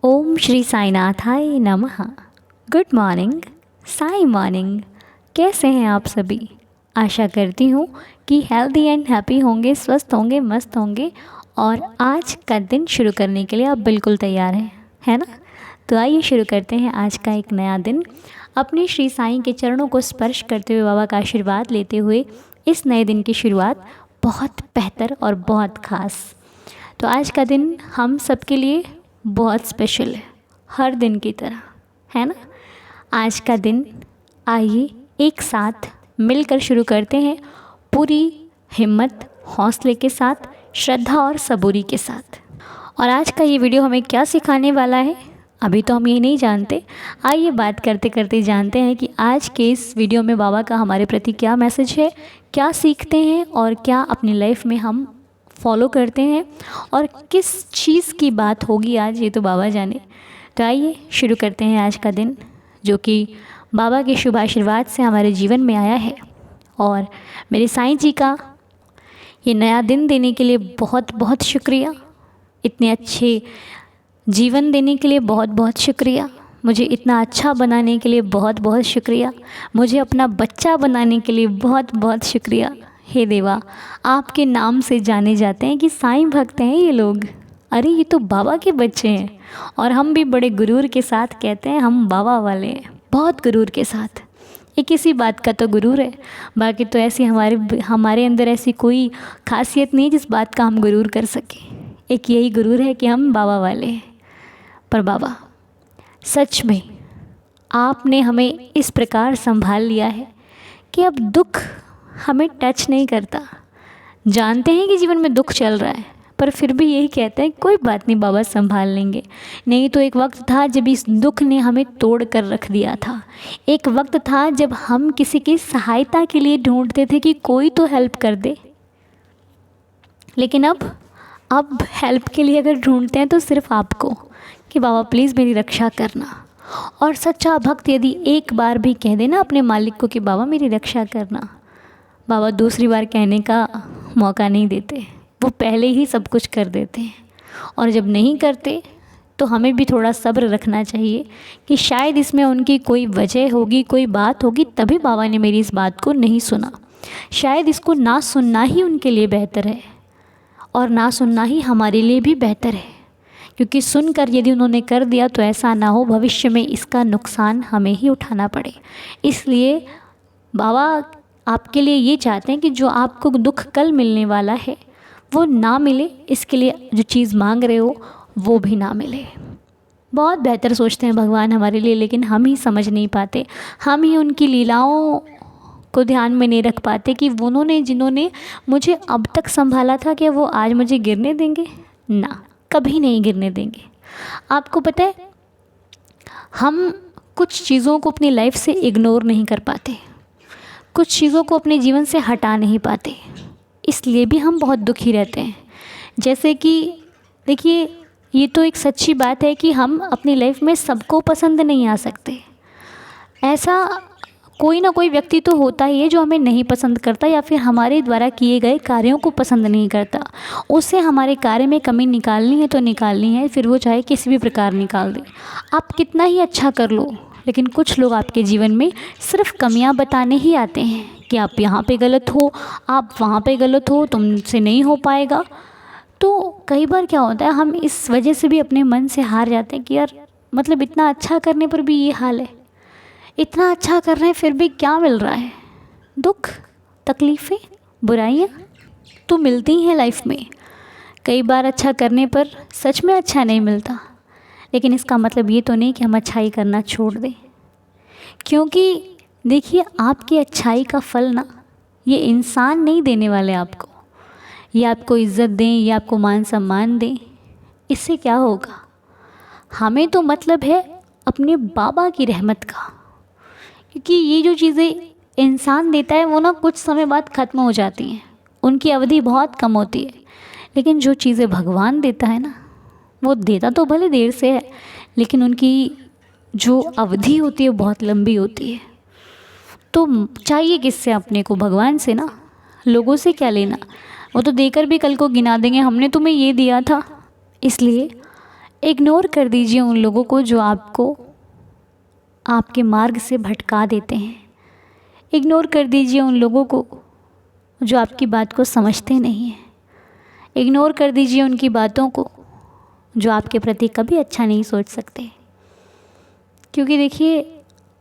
ओम श्री साईनाथाय नमः। Good morning, Sai morning. कैसे हैं आप सभी? आशा करती हूँ कि हेल्दी एंड हैप्पी होंगे, स्वस्थ होंगे, मस्त होंगे और आज का दिन शुरू करने के लिए आप बिल्कुल तैयार हैं, है ना? तो आइए शुरू करते हैं आज का एक नया दिन। अपने श्री साईं के चरणों को स्पर्श करते हुए, बाबा का आशीर्वाद लेते हुए इस नए दिन की शुरुआत बहुत बेहतर और बहुत ख़ास। तो आज का दिन हम सबके लिए बहुत स्पेशल है, हर दिन की तरह, है ना? आज का दिन आइए एक साथ मिलकर शुरू करते हैं, पूरी हिम्मत, हौसले के साथ, श्रद्धा और सबूरी के साथ। और आज का ये वीडियो हमें क्या सिखाने वाला है, अभी तो हम ये नहीं जानते। आइए बात करते करते जानते हैं कि आज के इस वीडियो में बाबा का हमारे प्रति क्या मैसेज है, क्या सीखते हैं और क्या अपनी लाइफ में हम फॉलो करते हैं और किस चीज़ की बात होगी आज, ये तो बाबा जाने। तो आइए शुरू करते हैं आज का दिन, जो कि बाबा के शुभ आशीर्वाद से हमारे जीवन में आया है। और मेरे साईं जी का ये नया दिन देने के लिए बहुत बहुत शुक्रिया। इतने अच्छे जीवन देने के लिए बहुत बहुत शुक्रिया। मुझे इतना अच्छा बनाने के लिए बहुत बहुत शुक्रिया। मुझे अपना बच्चा बनाने के लिए बहुत बहुत शुक्रिया। हे देवा, आपके नाम से जाने जाते हैं कि साईं भक्त हैं ये लोग। अरे ये तो बाबा के बच्चे हैं। और हम भी बड़े गुरूर के साथ कहते हैं हम बाबा वाले हैं, बहुत गुरूर के साथ। एक इसी बात का तो गुरूर है, बाकी तो ऐसी हमारे अंदर ऐसी कोई खासियत नहीं जिस बात का हम गुरूर कर सकें। एक यही गुरूर है कि हम बाबा वाले हैं। पर बाबा, सच में आपने हमें इस प्रकार संभाल लिया है कि अब दुख हमें टच नहीं करता। जानते हैं कि जीवन में दुख चल रहा है, पर फिर भी यही कहते हैं कोई बात नहीं बाबा, संभाल लेंगे। नहीं तो एक वक्त था जब इस दुख ने हमें तोड़ कर रख दिया था। एक वक्त था जब हम किसी की सहायता के लिए ढूंढते थे कि कोई तो हेल्प कर दे। लेकिन अब हेल्प के लिए अगर ढूंढते हैं तो सिर्फ आपको, कि बाबा प्लीज़ मेरी रक्षा करना। और सच्चा भक्त यदि एक बार भी कह देना अपने मालिक को कि बाबा मेरी रक्षा करना, बाबा दूसरी बार कहने का मौका नहीं देते, वो पहले ही सब कुछ कर देते हैं। और जब नहीं करते तो हमें भी थोड़ा सब्र रखना चाहिए कि शायद इसमें उनकी कोई वजह होगी, कोई बात होगी, तभी बाबा ने मेरी इस बात को नहीं सुना। शायद इसको ना सुनना ही उनके लिए बेहतर है और ना सुनना ही हमारे लिए भी बेहतर है, क्योंकि सुनकर यदि उन्होंने कर दिया तो ऐसा ना हो भविष्य में इसका नुकसान हमें ही उठाना पड़े। इसलिए बाबा आपके लिए ये चाहते हैं कि जो आपको दुख कल मिलने वाला है वो ना मिले, इसके लिए जो चीज़ मांग रहे हो वो भी ना मिले। बहुत बेहतर सोचते हैं भगवान हमारे लिए, लेकिन हम ही समझ नहीं पाते। हम ही उनकी लीलाओं को ध्यान में नहीं रख पाते कि उन्होंने जिन्होंने मुझे अब तक संभाला था, क्या वो आज मुझे गिरने देंगे? ना, कभी नहीं गिरने देंगे। आपको पता है, हम कुछ चीज़ों को अपनी लाइफ से इग्नोर नहीं कर पाते, कुछ चीज़ों को अपने जीवन से हटा नहीं पाते, इसलिए भी हम बहुत दुखी रहते हैं। जैसे कि देखिए, ये तो एक सच्ची बात है कि हम अपनी लाइफ में सबको पसंद नहीं आ सकते। ऐसा कोई ना कोई व्यक्ति तो होता ही है जो हमें नहीं पसंद करता या फिर हमारे द्वारा किए गए कार्यों को पसंद नहीं करता। उससे हमारे कार्य में कमी निकालनी है तो निकालनी है, फिर वो चाहे किसी भी प्रकार निकाल दे। आप कितना ही अच्छा कर लो, लेकिन कुछ लोग आपके जीवन में सिर्फ कमियां बताने ही आते हैं कि आप यहाँ पे गलत हो, आप वहाँ पे गलत हो, तुमसे नहीं हो पाएगा। तो कई बार क्या होता है, हम इस वजह से भी अपने मन से हार जाते हैं कि यार मतलब इतना अच्छा करने पर भी ये हाल है, इतना अच्छा कर रहे हैं फिर भी क्या मिल रहा है? दुख, तकलीफ़ें, बुराइयाँ तो मिलती हैं लाइफ में। कई बार अच्छा करने पर सच में अच्छा नहीं मिलता, लेकिन इसका मतलब ये तो नहीं कि हम अच्छाई करना छोड़ दें। क्योंकि देखिए, आपकी अच्छाई का फल ना ये इंसान नहीं देने वाले आपको। ये आपको इज़्ज़त दें या आपको मान सम्मान दें, इससे क्या होगा? हमें तो मतलब है अपने बाबा की रहमत का, क्योंकि ये जो चीज़ें इंसान देता है वो ना कुछ समय बाद ख़त्म हो जाती हैं, उनकी अवधि बहुत कम होती है। लेकिन जो चीज़ें भगवान देता है ना, वो देता तो भले देर से है, लेकिन उनकी जो अवधि होती है बहुत लंबी होती है। तो चाहिए किससे? अपने को भगवान से ना। लोगों से क्या लेना? वो तो देकर भी कल को गिना देंगे हमने तुम्हें ये दिया था। इसलिए इग्नोर कर दीजिए उन लोगों को जो आपको आपके मार्ग से भटका देते हैं। इग्नोर कर दीजिए उन लोगों को जो आपकी बात को समझते नहीं हैं। इग्नोर कर दीजिए उनकी बातों को जो आपके प्रति कभी अच्छा नहीं सोच सकते। क्योंकि देखिए,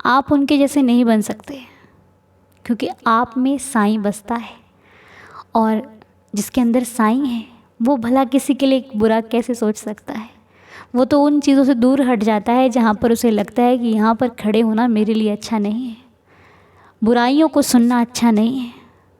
आप उनके जैसे नहीं बन सकते, क्योंकि आप में साईं बसता है, और जिसके अंदर साईं है वो भला किसी के लिए बुरा कैसे सोच सकता है। वो तो उन चीज़ों से दूर हट जाता है जहाँ पर उसे लगता है कि यहाँ पर खड़े होना मेरे लिए अच्छा नहीं है, बुराइयों को सुनना अच्छा नहीं है।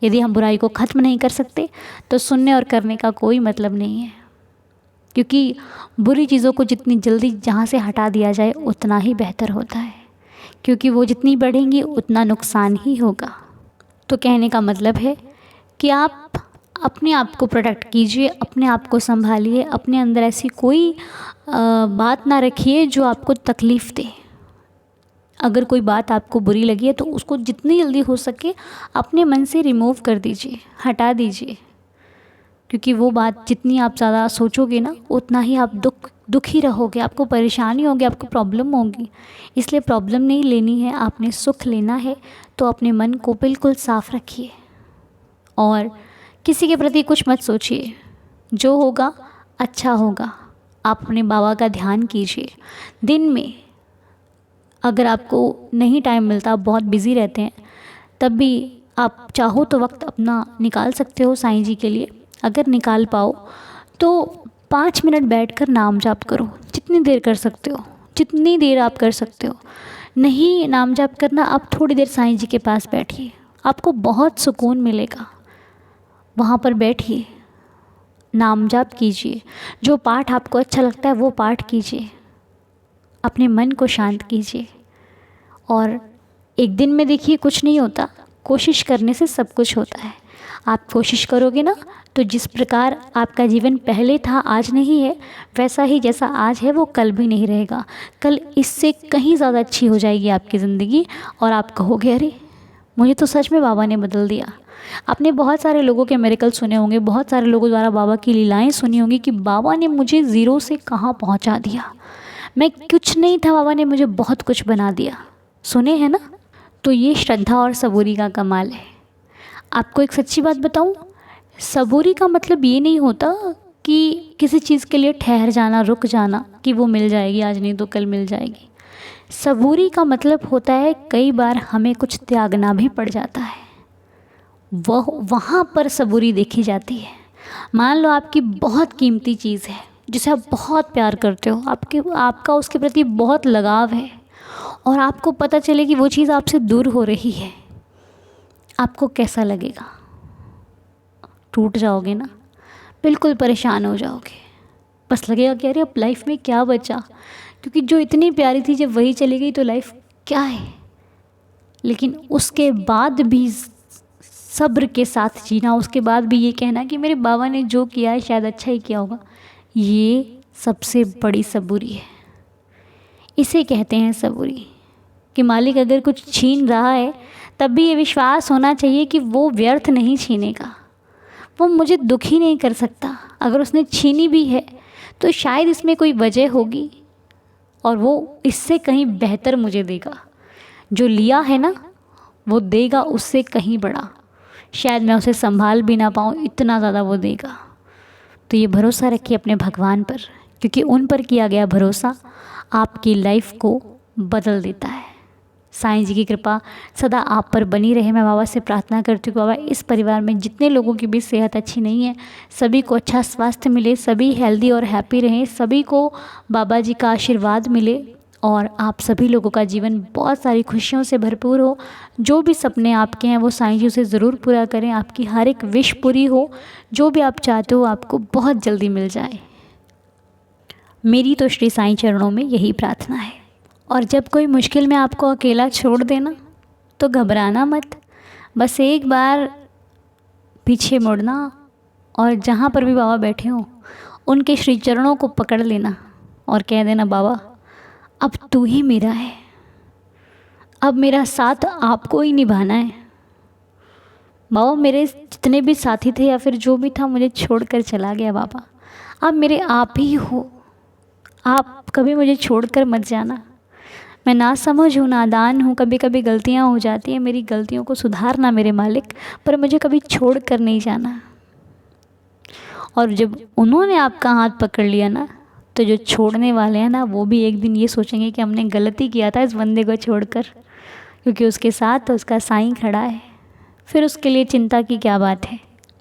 यदि हम बुराई को ख़त्म नहीं कर सकते तो सुनने और करने का कोई मतलब नहीं है, क्योंकि बुरी चीज़ों को जितनी जल्दी जहाँ से हटा दिया जाए उतना ही बेहतर होता है, क्योंकि वो जितनी बढ़ेंगी उतना नुकसान ही होगा। तो कहने का मतलब है कि आप अपने आप को प्रोटेक्ट कीजिए, अपने आप को संभालिए, अपने अंदर ऐसी कोई बात ना रखिए जो आपको तकलीफ़ दे। अगर कोई बात आपको बुरी लगी है तो उसको जितनी जल्दी हो सके अपने मन से रिमूव कर दीजिए, हटा दीजिए, क्योंकि वो बात जितनी आप ज़्यादा सोचोगे ना उतना ही आप दुखी रहोगे, आपको परेशानी होगी, आपको प्रॉब्लम होगी। इसलिए प्रॉब्लम नहीं लेनी है, आपने सुख लेना है तो अपने मन को बिल्कुल साफ़ रखिए और किसी के प्रति कुछ मत सोचिए। जो होगा अच्छा होगा। आप अपने बाबा का ध्यान कीजिए। दिन में अगर आपको नहीं टाइम मिलता, आप बहुत बिज़ी रहते हैं, तब भी आप चाहो तो वक्त अपना निकाल सकते हो साईं जी के लिए। अगर निकाल पाओ तो 5 मिनट बैठकर नाम जाप करो, जितनी देर कर सकते हो, जितनी देर आप कर सकते हो। नहीं नाम जाप करना, आप थोड़ी देर साईं जी के पास बैठिए, आपको बहुत सुकून मिलेगा। वहाँ पर बैठिए, नाम जाप कीजिए, जो पाठ आपको अच्छा लगता है वो पाठ कीजिए, अपने मन को शांत कीजिए। और एक दिन में देखिए कुछ नहीं होता, कोशिश करने से सब कुछ होता है। आप कोशिश करोगे ना तो जिस प्रकार आपका जीवन पहले था आज नहीं है, वैसा ही जैसा आज है वो कल भी नहीं रहेगा। कल इससे कहीं ज़्यादा अच्छी हो जाएगी आपकी ज़िंदगी और आप कहोगे अरे मुझे तो सच में बाबा ने बदल दिया। आपने बहुत सारे लोगों के मिरेकल सुने होंगे, बहुत सारे लोगों द्वारा बाबा की लीलाएं सुनी होंगी कि बाबा ने मुझे ज़ीरो से कहाँ पहुँचा दिया, मैं कुछ नहीं था, बाबा ने मुझे बहुत कुछ बना दिया। सुने हैं ना। तो ये श्रद्धा और सबूरी का कमाल है। आपको एक सच्ची बात बताऊं, सबूरी का मतलब ये नहीं होता कि किसी चीज़ के लिए ठहर जाना, रुक जाना कि वो मिल जाएगी, आज नहीं तो कल मिल जाएगी। सबूरी का मतलब होता है कई बार हमें कुछ त्यागना भी पड़ जाता है, वहाँ पर सबूरी देखी जाती है। मान लो आपकी बहुत कीमती चीज़ है जिसे आप बहुत प्यार करते हो, आपका उसके प्रति बहुत लगाव है, और आपको पता चले कि वो चीज़ आपसे दूर हो रही है, आपको कैसा लगेगा? टूट जाओगे ना, बिल्कुल परेशान हो जाओगे। बस लगेगा कि अरे अब लाइफ में क्या बचा, क्योंकि जो इतनी प्यारी थी जब वही चली गई तो लाइफ क्या है। लेकिन उसके बाद भी सब्र के साथ जीना, उसके बाद भी ये कहना कि मेरे बाबा ने जो किया है शायद अच्छा ही किया होगा, ये सबसे बड़ी सबूरी है। इसे कहते हैं सबूरी, कि मालिक अगर कुछ छीन रहा है तब भी ये विश्वास होना चाहिए कि वो व्यर्थ नहीं छीनेगा, वो मुझे दुखी नहीं कर सकता। अगर उसने छीनी भी है तो शायद इसमें कोई वजह होगी और वो इससे कहीं बेहतर मुझे देगा। जो लिया है ना वो देगा उससे कहीं बड़ा, शायद मैं उसे संभाल भी ना पाऊँ, इतना ज़्यादा वो देगा। तो ये भरोसा रखिए अपने भगवान पर, क्योंकि उन पर किया गया भरोसा आपकी लाइफ को बदल देता है। साईं जी की कृपा सदा आप पर बनी रहे। मैं बाबा से प्रार्थना करती हूँ बाबा इस परिवार में जितने लोगों की भी सेहत अच्छी नहीं है सभी को अच्छा स्वास्थ्य मिले, सभी हेल्दी और हैप्पी रहें, सभी को बाबा जी का आशीर्वाद मिले और आप सभी लोगों का जीवन बहुत सारी खुशियों से भरपूर हो। जो भी सपने आपके हैं वो साईं जी उसे ज़रूर पूरा करें, आपकी हर एक विश पूरी हो, जो भी आप चाहते हो आपको बहुत जल्दी मिल जाए। मेरी तो श्री साईं चरणों में यही प्रार्थना है। और जब कोई मुश्किल में आपको अकेला छोड़ देना तो घबराना मत, बस एक बार पीछे मुड़ना और जहाँ पर भी बाबा बैठे हों उनके श्री चरणों को पकड़ लेना और कह देना बाबा अब तू ही मेरा है, अब मेरा साथ आपको ही निभाना है। बाबा मेरे जितने भी साथी थे या फिर जो भी था मुझे छोड़कर चला गया बाबा, अब मेरे आप ही हो, आप कभी मुझे छोड़कर मत जाना। मैं नासमझ हूँ, नादान हूँ, कभी कभी गलतियाँ हो जाती हैं, मेरी गलतियों को सुधारना मेरे मालिक, पर मुझे कभी छोड़ कर नहीं जाना। और जब उन्होंने आपका हाथ पकड़ लिया ना, तो जो छोड़ने वाले हैं ना, वो भी एक दिन ये सोचेंगे कि हमने गलती किया था इस बंदे को छोड़कर, क्योंकि उसके साथ तो उसका साईं खड़ा है। फिर उसके लिए चिंता की क्या बात है।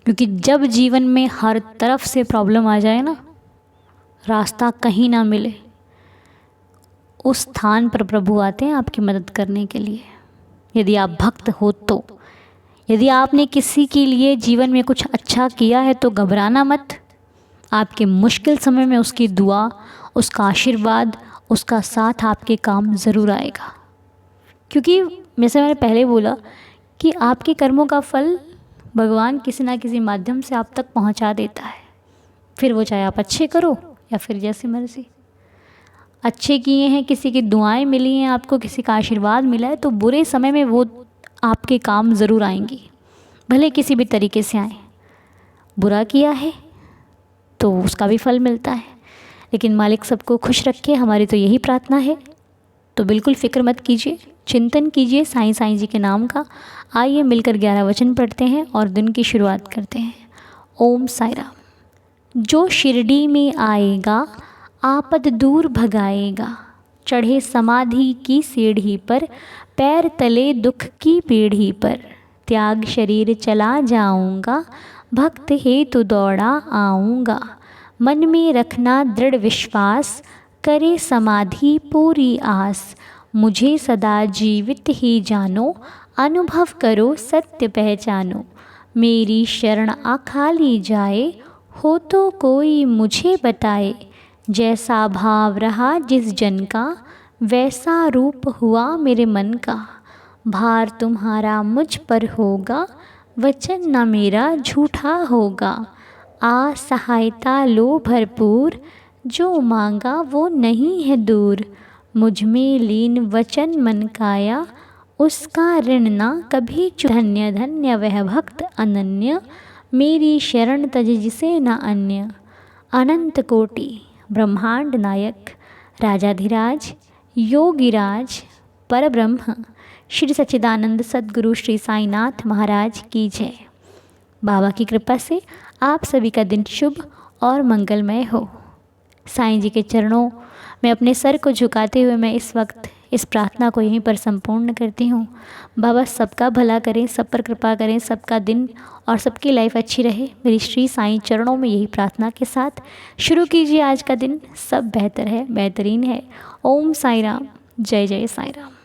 क्योंकि जब जीवन में हर तरफ से प्रॉब्लम आ जाए ना, रास्ता कहीं ना मिले, उस स्थान पर प्रभु आते हैं आपकी मदद करने के लिए। यदि आप भक्त हो तो, यदि आपने किसी के लिए जीवन में कुछ अच्छा किया है तो घबराना मत। आपके मुश्किल समय में उसकी दुआ, उसका आशीर्वाद, उसका साथ आपके काम ज़रूर आएगा। क्योंकि जैसे मैंने पहले बोला कि आपके कर्मों का फल भगवान किसी ना किसी माध्यम से आप तक पहुंचा देता है। फिर वो चाहे आप अच्छे करो या फिर जैसी मर्ज़ी। अच्छे किए हैं, किसी की दुआएं मिली हैं आपको, किसी का आशीर्वाद मिला है, तो बुरे समय में वो आपके काम ज़रूर आएंगी, भले किसी भी तरीके से आए। बुरा किया है तो उसका भी फल मिलता है, लेकिन मालिक सबको खुश रखे, हमारी तो यही प्रार्थना है। तो बिल्कुल फ़िक्र मत कीजिए, चिंतन कीजिए साईं जी के नाम का। आइए मिलकर 11 वचन पढ़ते हैं और दिन की शुरुआत करते हैं। ओम साई राम। जो शिरडी में आएगा आपद दूर भगाएगा, चढ़े समाधि की सीढ़ी पर, पैर तले दुख की पीढ़ी पर, त्याग शरीर चला जाऊंगा, भक्त हेतु दौड़ा आऊँगा, मन में रखना दृढ़ विश्वास, करे समाधि पूरी आस, मुझे सदा जीवित ही जानो, अनुभव करो सत्य पहचानो, मेरी शरण आखाली जाए, हो तो कोई मुझे बताए, जैसा भाव रहा जिस जन का, वैसा रूप हुआ मेरे मन का, भार तुम्हारा मुझ पर होगा, वचन न मेरा झूठा होगा, आ सहायता लो भरपूर, जो मांगा वो नहीं है दूर, मुझ में लीन वचन मन काया, उसका ऋण ना कभी धन्य धन्य वह भक्त अनन्य, मेरी शरण तज जिसे न अन्य, अनंत कोटि ब्रह्मांड नायक राजाधिराज योगिराज परब्रह्म श्री सच्चिदानंद सद्गुरु श्री साईनाथ महाराज की जय। बाबा की कृपा से आप सभी का दिन शुभ और मंगलमय हो। साईं जी के चरणों में अपने सर को झुकाते हुए मैं इस वक्त इस प्रार्थना को यहीं पर संपूर्ण करती हूँ। बाबा सबका भला करें, सब पर कृपा करें, सबका दिन और सबकी लाइफ अच्छी रहे। मेरी श्री साईं चरणों में यही प्रार्थना के साथ शुरू कीजिए आज का दिन। सब बेहतर है, बेहतरीन है। ओम साई राम। जय जय साई राम।